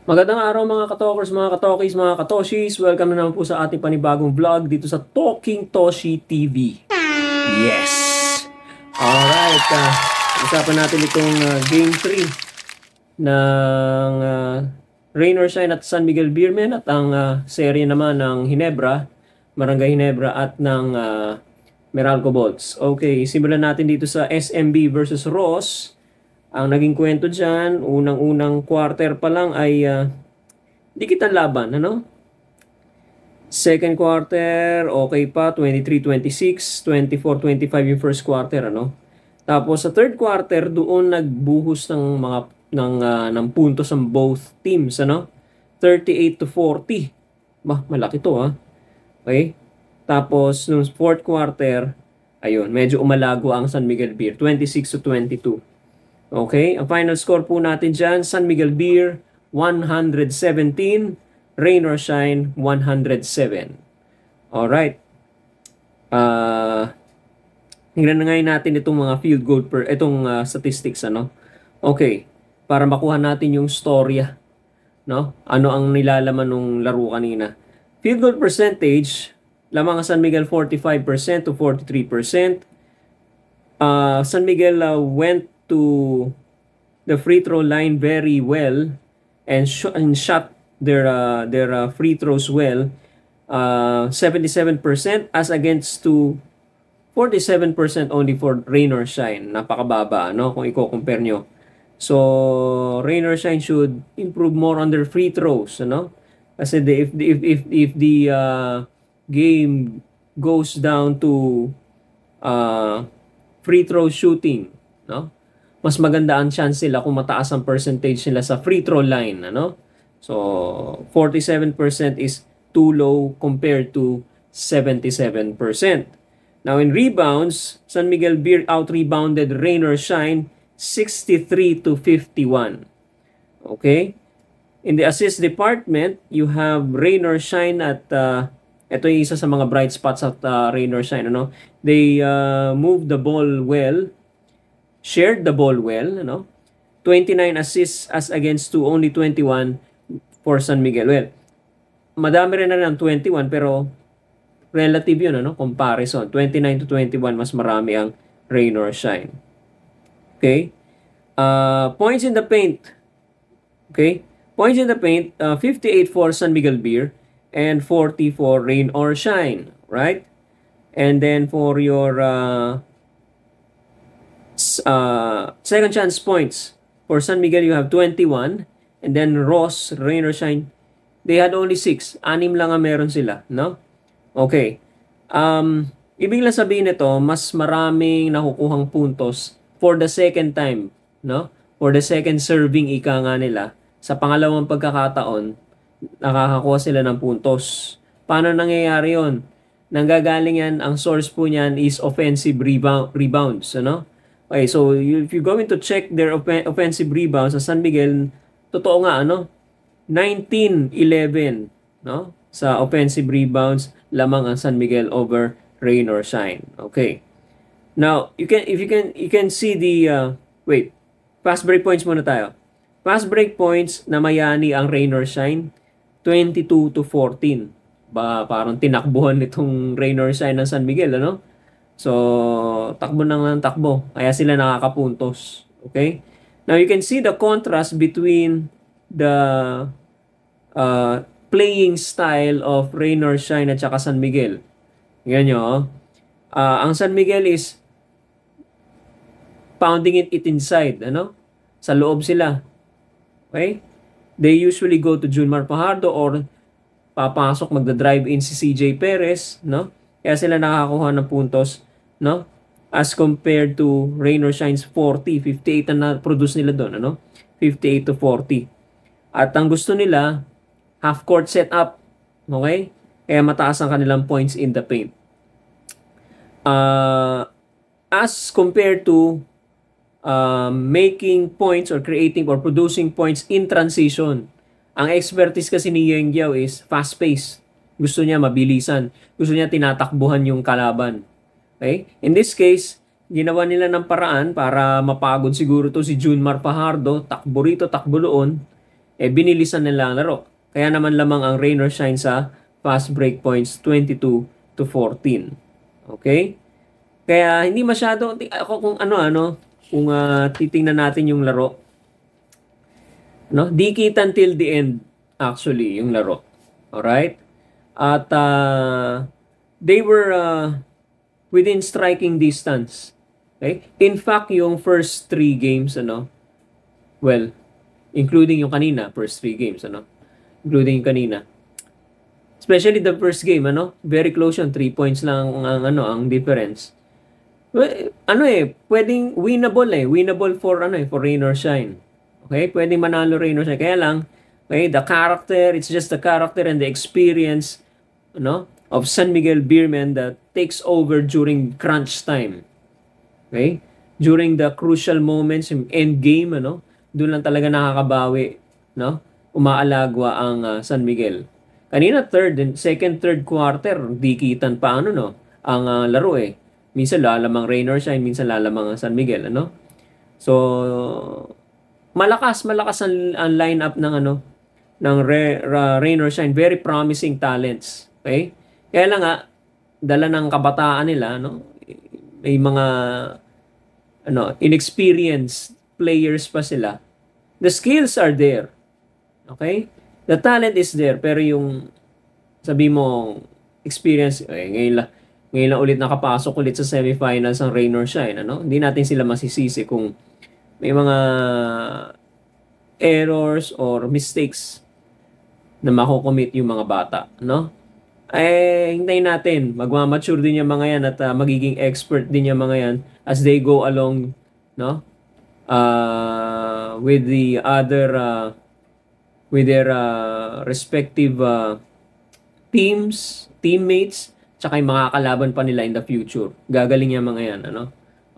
Magandang araw mga katokers, mga katokis, mga katoshis. Welcome na naman po sa ating panibagong vlog dito sa Talking Toshi TV. Yes! Alright, usapan natin itong Game 3 ng Rain or Shine at San Miguel Beermen at ang serye naman ng Hinebra, Barangay Hinebra at ng Meralco Bolts. Okay, simulan natin dito sa SMB versus Ross. Ang naging kwento dyan, unang-unang quarter pa lang ay dikit ang laban, ano? Second quarter, okay pa, 23-26, 24-25 yung first quarter, ano? Tapos sa third quarter, doon nagbuhos ng ng puntos ang both teams, ano? 38-40. Bah, malaki to, ha? Okay? Tapos nung fourth quarter, ayun, medyo umalago ang San Miguel Beer, 26-22. Okay, ang final score po natin dyan, San Miguel Beer, 117, Rain or Shine, 107. Alright. Tingnan na ngayon natin itong mga field goal itong statistics, ano? Okay, para makuha natin yung storya, no? Ano ang nilalaman ng laro kanina. Field goal percentage, lamang ang San Miguel 45% to 43%. San Miguel went to the free throw line very well and shot their free throws well, 77% as against to 47% only for Rain or Shine. Napakababa, no, kung i-compare nyo. So Rain or Shine should improve more on their free throws, ano? Kasi if the game goes down to free throw shooting, no, mas maganda ang chance sila kung mataas ang percentage nila sa free throw line, ano? So 47% is too low compared to 77%. Now in rebounds, San Miguel Beer out-rebounded Rain or Shine 63-51. Okay? In the assist department, you have Rain or Shine at ito yung isa sa mga bright spots at Rain or Shine, ano? They move the ball well, shared the ball well, ano? 29 assists as against to only 21 for San Miguel. Well, madami rin na ng 21 pero relative yun, ano? Comparison. 29-21, mas marami ang Rain or Shine. Okay? Points in the paint. Okay? Points in the paint, 58 for San Miguel Beer and 40 for Rain or Shine. Right? And then for your second chance points, for San Miguel you have 21, and then Ross, Rain or Shine, they had only 6. 6 lang ang meron sila, no? Okay. Ibig lang sabihin nito, mas maraming nakukuhang puntos for the second time, no? For the second serving, ika nga nila. Sa pangalawang pagkakataon, nakakakuha sila ng puntos. Paano nangyayari yon? Nanggagaling yan, ang source po niyan is offensive rebounds, ano? Okay, so if you're going to check their offensive rebounds sa San Miguel, totoo nga, ano? 19-11, no? Sa offensive rebounds, lamang ang San Miguel over Rain or Shine. Okay. Now, you can see the fast break points muna tayo. Fast break points na mayani ang Rain or Shine, 22-14. Parang tinakbuhan nitong Rain or Shine ng San Miguel, ano? So, takbo ng takbo. Kaya sila nakakapuntos. Okay? Now, you can see the contrast between the playing style of Rain or Shine at saka San Miguel. Yan nyo. Ang San Miguel is pounding it inside. Ano? Sa loob sila. Okay? They usually go to Junmar Fajardo or papasok, magda-drive in si CJ Perez. No? Kaya sila nakakakuha ng puntos. No? As compared to Rain or Shine's 40, 58 na na-produce nila doon. Ano? 58-40. At ang gusto nila, half-court setup. Okay? Kaya mataas ang kanilang points in the paint. As compared to making points or creating or producing points in transition. Ang expertise kasi ni Yeng Giao is fast-paced. Gusto niya mabilisan. Gusto niya tinatakbuhan yung kalaban. Okay? In this case, ginawa nila ng paraan para mapagod siguro to si Junmar Fajardo. Takbo rito, takbo doon. binilisan nila ang laro. Kaya naman lamang ang rain or shine sa fast break points 22-14. Okay? Kaya hindi masyado ako kung kung titingnan natin yung laro, no? Di kita until the end actually yung laro. All right? At they were within striking distance. Okay? In fact, yung first 3 games well, including yung kanina, first 3 games including yung kanina. Especially the first game, very close yun, 3 points lang ang difference. Well, pwedeng winnable for rain or shine. Okay? Pwedeng manalo rain or shine. Kaya lang, okay, the character, it's just the character and the experience, of San Miguel Beermen that takes over during crunch time. Okay? During the crucial moments, yung end game, doon lang talaga nakakabawi, umaalagwa ang San Miguel. Kanina second, third quarter, di kitan pa ang laro eh. Minsan lalamang rain or shine, minsan lalamang ang San Miguel, So malakas ang lineup ng rain or shine, very promising talents. Okay? Kaya lang dala ng kabataan nila, may mga inexperienced players pa sila. The skills are there. Okay? The talent is there, pero yung sabi mo experience, ngayon lang ulit nakapasok ulit sa semifinals ang rain or shine, Hindi natin sila masisisi kung may mga errors or mistakes na makukomit yung mga bata, hintayin natin. Magmamature din yung mga yan at magiging expert din yung mga yan as they go along, with the other, with their respective teammates, tsaka yung mga kalaban pa nila in the future. Gagaling yung mga yan,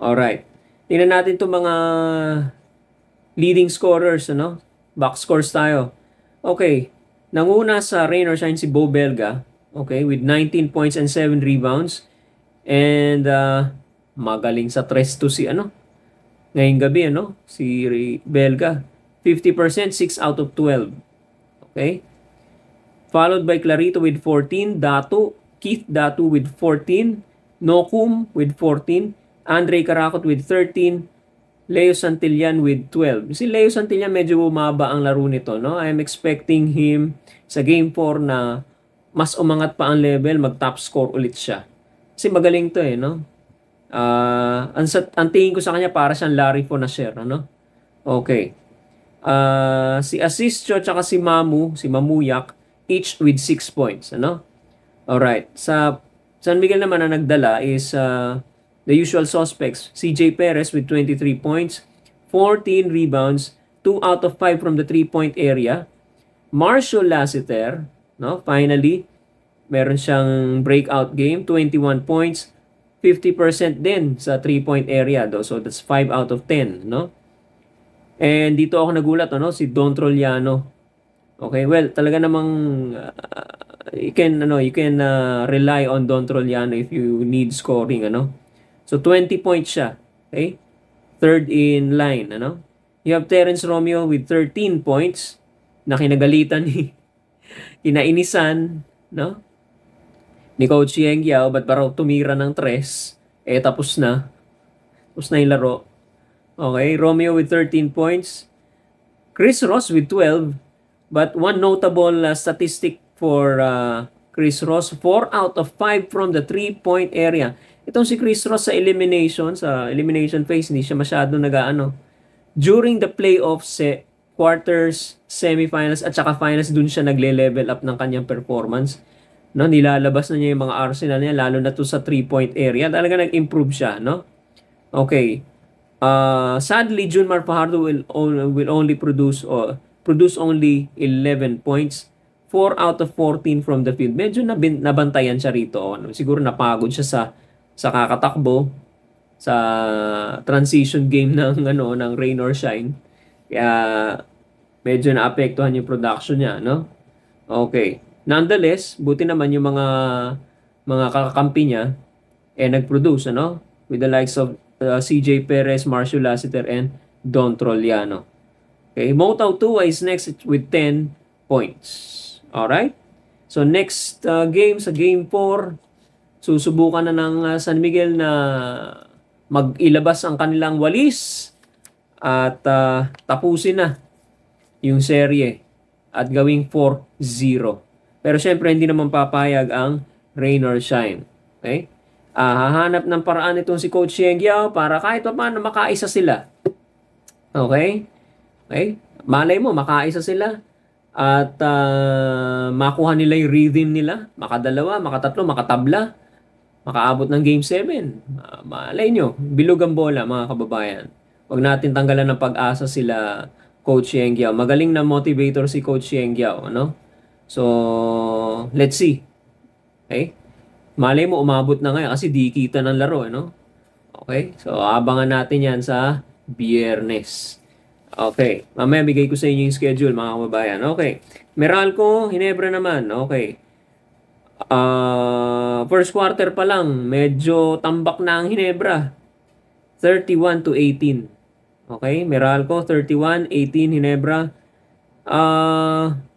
Alright. Tingnan natin itong mga leading scorers, Box scores tayo. Okay. Nanguna sa rain or shine si Bo Belga, okay, with 19 points and 7 rebounds. And magaling sa 3-2 si ngayong gabi, si Belga. 50%, 6 out of 12. Okay? Followed by Clarito with 14, Keith Datu with 14, Nokum with 14, Andre Karakot with 13, Leo Santillan with 12. Si Leo Santillan medyo bumaba ang laro nito, I'm expecting him sa game 4 na mas umangat pa ang level, mag-top score ulit siya. Kasi magaling to ang tingin ko sa kanya para siyang Larry Fonacier, Okay. Si Asistio at si Mamuyak, each with 6 points, Alright. Sa San Miguel naman na nagdala is the usual suspects. CJ Perez with 23 points, 14 rebounds, 2 out of 5 from the 3-point area. Marshall Lassiter, finally, meron siyang breakout game, 21 points, 50% din sa 3-point area. So that's 5 out of 10, And dito ako nagulat, si Don Troliano. Okay, well, talaga namang you can rely on Don Troliano if you need scoring, So 20 points siya, okay? Third in line, You have Terence Romeo with 13 points na kinagalitan kinainisan, ni Coach Yeng Yao, ba't ba raw tumira ng 3? Tapos na. Tapos na yung laro. Okay, Romeo with 13 points. Chris Ross with 12. But one notable statistic for Chris Ross, 4 out of 5 from the 3-point area. Itong si Chris Ross sa elimination phase, hindi siya masyado During the playoffs, quarters, semifinals, at saka finals, dun siya nagle-level up ng kanyang performance. Nilalabas na niya yung mga arsenal niya, lalo na to sa 3-point area. Talaga nag-improve siya, Okay. Sadly, Junmar Fajardo will only produce only 11 points, 4 out of 14 from the field. Medyo nabantayan siya rito. Siguro napagod siya sa kakatakbo sa transition game ng rain or shine. Kaya medyo naapektuhan yung production niya, Okay. Nonetheless, buti naman yung mga kakampi niya nag-produce, with the likes of CJ Perez, Marshall Lassiter, and Don Troliano. Okay, Motao Tua is next with 10 points. Alright? So next game, sa game 4, susubukan na ng San Miguel na mag-ilabas ang kanilang walis at tapusin na yung serye at gawing 4-0. Pero syempre hindi naman papayag ang rain or shine. Okay? Hahanap ng paraan itong si Coach Yeng Yao para kahit pa paano makaisa sila. Okay? Okay? Malay mo, makaisa sila at makuha nila yung rhythm nila. Makadalawa, makatatlo, makatabla. Makaabot ng Game 7. Malay nyo, bilog ang bola mga kababayan. Huwag natin tanggalan ng pag-asa sila Coach Yeng Yao. Magaling na motivator si Coach Yeng Yao. Ano? So, let's see. Okay? Malay mo, umabot na ngayon kasi di kita ng laro. Ano? Okay? So, abangan natin yan sa Biyernes. Okay. Mamaya bigay ko sa inyo yung schedule, mga kababayan. Okay. Meralco, Ginebra naman. Okay. First quarter pa lang, medyo tambak na ang Ginebra. 31-18. Okay. Meralco, 31-18 Ginebra.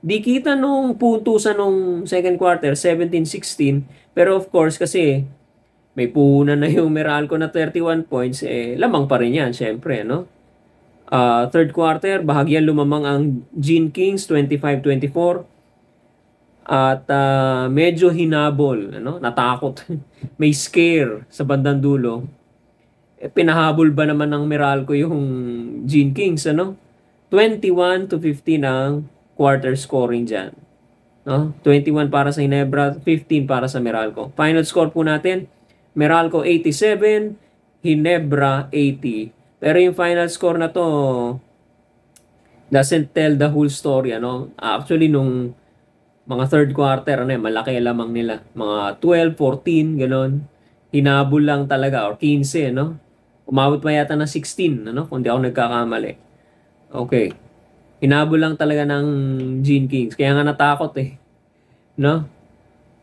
Di kita nung puntusan nung second quarter, 17-16. Pero of course, kasi may puhunan na yung Meralco na 31 points, lamang pa rin yan, syempre, no? Third quarter, bahagyan lumamang ang Gene Kings, 25-24. At medyo hinabol, ano? Natakot. May scare sa bandang dulo. Pinahabol ba naman ng Meralco yung Gene Kings, ano? 21-15 ang quarter scoring dyan. No? 21 para sa Ginebra, 15 para sa Meralco. Final score po natin, Meralco 87, Ginebra 80. Pero yung final score na to doesn't tell the whole story, ano? Actually, nung mga third quarter, ano, malaki lamang nila. Mga 12, 14, gano'n. Hinabol lang talaga, or 15, no? Umabot pa yata ng 16, ano? Kung di ako nagkakamali. Okay. Hinabol lang talaga ng Gene Kings. Kaya nga natakot eh. No?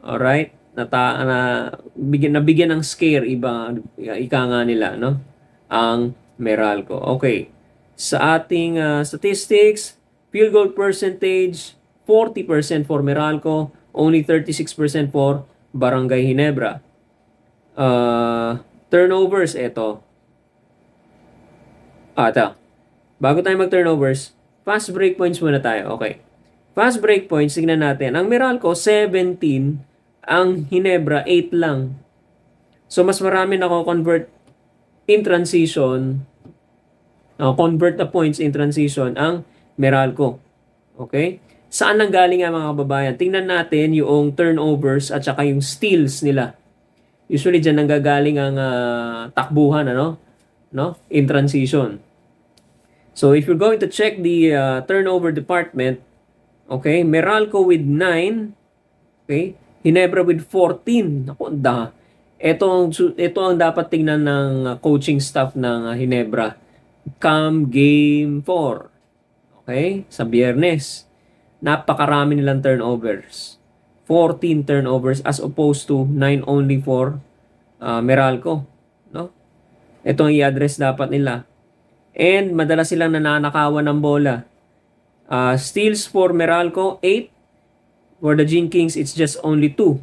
Alright? Nabigyan ng scare, ika nga nila, no? Ang Meralco. Okay. Sa ating statistics, field goal percentage, 40% for Meralco, only 36% for Barangay Ginebra. Turnovers, eto. Ito. Bago tayo mag-turnovers, fast break points muna tayo. Okay. Fast break points, tignan natin. Ang Meralco, 17. Ang Ginebra, 8 lang. So, mas marami nako-convert in transition, convert the points in transition ang Meralco. Okay? Saan nang galing ang mga kababayan? Tingnan natin yung turnovers at saka yung steals nila. Usually dyan nanggagaling ang takbuhan, ano? No? In transition. So if you're going to check the turnover department, okay, Meralco with 9, okay, Ginebra with 14. Naku, ito ang dapat tingnan ng coaching staff ng Ginebra come game 4. Okay? Sa Biyernes. Napakarami nilang turnovers. 14 turnovers as opposed to 9 only for Meralco. No? Ito ang i-address dapat nila. And madalas silang nananakawan ng bola. Steals for Meralco, 8. For the Gene Kings, it's just only 2.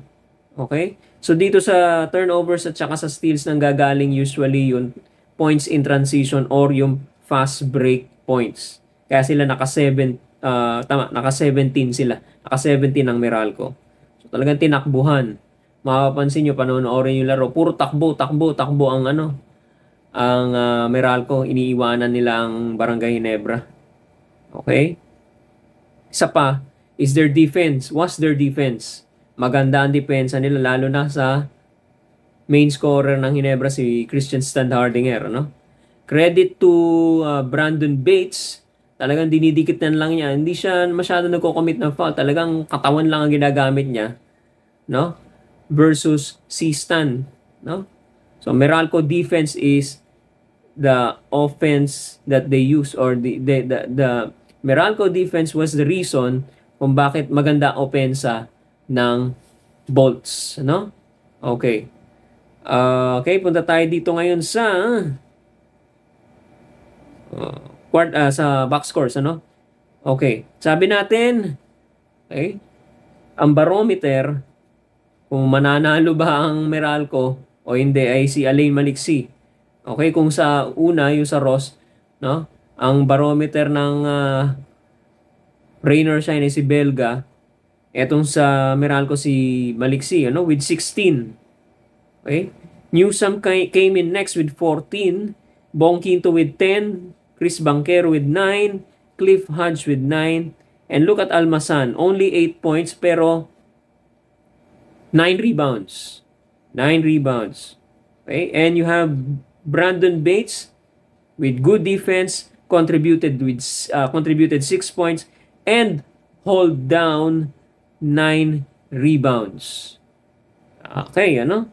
Okay? So dito sa turnovers at saka sa steals nang gagaling usually yung points in transition or yung fast break points. Kaya sila naka-17 sila. Naka-17 ang Meralco. So talagang tinakbuhan. Mapapansin nyo, panonoorin yung laro. Puro takbo ang Meralco. Iniiwanan nila ang Barangay Ginebra. Okay? Isa pa is their defense. What's their defense? Maganda ang depensa nila, lalo na sa main scorer ng Ginebra, si Christian Standhardinger. No? Credit to Brandon Bates. Talagang dinidikit lang niya. Hindi siya masyado nagko-commit ng foul. Talagang katawan lang ang ginagamit niya. No? Versus si Stan. No? So Meralco defense is the offense that they use, or the Meralco defense was the reason kung bakit maganda opensa ng Bolts, no? Okay. Okay, punta tayo dito ngayon sa sa box scores, ano? Okay. Sabi natin, okay, ang barometer, kung mananalo ba ang Meralco o hindi, ay si Alain Maliksi. Okay, kung sa una, yung sa Ross, no? Ang barometer ng rain or shine ay si Belga. Etong sa Meralco si Maliksi, ano, with 16. Okay? Newsome came in next with 14. Bong Quinto with 10. Chris Banquero with 9. Cliff Hodge with 9. And look at Almasan, only 8 points pero 9 rebounds. 9 rebounds. Okay? And you have Brandon Bates with good defense, contributed 6 points and hold down 9 rebounds. Okay, ano?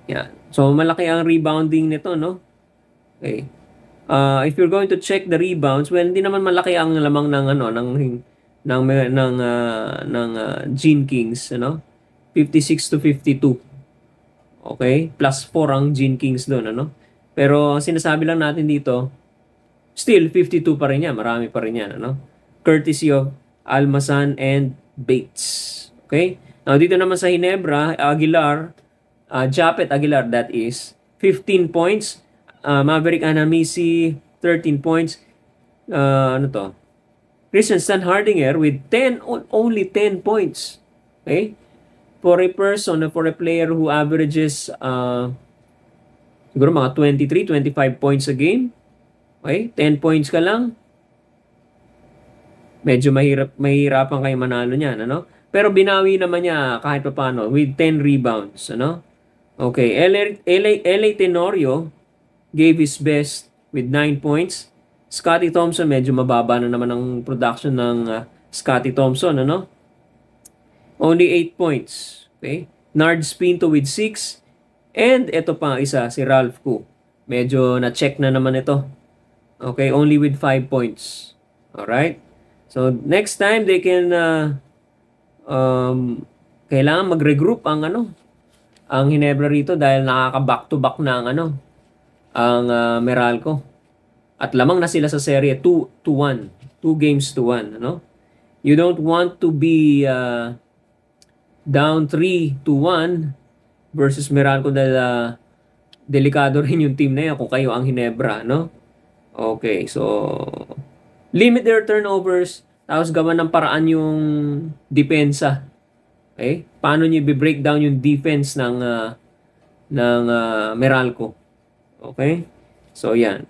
Yan. So malaki ang rebounding nito, no? Okay. If you're going to check the rebounds, well, hindi naman malaki ang lamang ng Gene Kings, ano? 56 to 52. Okay? Plus 4 ang Gene Kings doon, ano? Pero sinasabi lang natin dito, still 52 pa rin yan, marami pa rin yan, ano? Courtesy of Almasan and Bates. Okay? Now dito naman sa Ginebra, Japet Aguilar, that is 15 points. Maverick Anamisi 13 points. Christian Stan Hardinger with only 10 points. Okay? For a player who averages siguro mga 23, 25 points a game. Okay? 10 points ka lang. Medyo mahirapan kayo manalo niyan, ano? Pero binawi naman niya kahit paano with 10 rebounds, ano? Okay, LA Tenorio gave his best with 9 points. Scotty Thompson, medyo mababa na naman ang production ng Scotty Thompson, ano? Only 8 points. Okay? Nards Pinto with 6. And ito pa isa, si Ralph Koo. Medyo na-check na naman ito. Okay, only with 5 points. Alright? So, next time, they can kailangan mag-regroup ang Ginebra rito dahil nakaka-back-to-back na ang Meralco. At lamang na sila sa serye 2-1. 2 games to 1, ano? You don't want to be down 3-1 versus Meralco dahil delikado rin yung team na yan kung kayo ang Ginebra, no? Okay, so limit their turnovers, tapos gawan ng paraan yung depensa. Okay? Paano niyo i-break down yung defense ng Meralco? Okay? So, yan.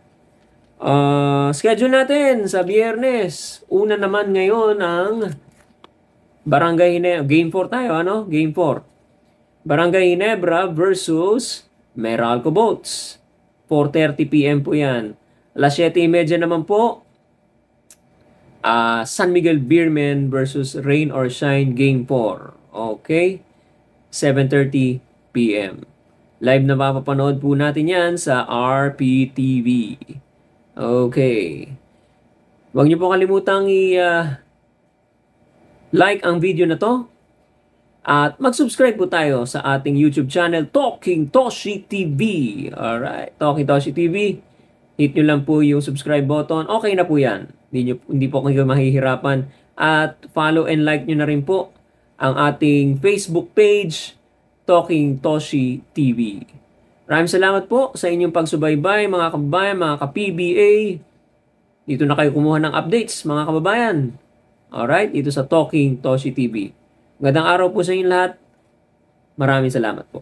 Schedule natin sa Biyernes. Una naman ngayon ang Barangay Ginebra. Game 4 tayo, ano? Game 4. Barangay Ginebra versus Meralco Boats. 4:30 p.m. po yan. Alas 7:30 naman po, San Miguel Beermen versus Rain or Shine Game 4. Okay? 7:30 p.m. Live na mapapanood po natin yan sa RPTV. Okay. Huwag niyo po kalimutang like ang video na to. At mag-subscribe po tayo sa ating YouTube channel, Talking Toshi TV. Alright, Talking Toshi TV. Hit nyo lang po yung subscribe button. Okay na po yan. Hindi po kayo mahihirapan. At follow and like nyo na rin po ang ating Facebook page, Talking Toshi TV. Maraming salamat po sa inyong pagsubaybay, mga kababayan, mga ka-PBA. Dito na kayo kumuha ng updates, mga kababayan. Alright, dito sa Talking Toshi TV. Magandang araw po sa inyong lahat. Maraming salamat po.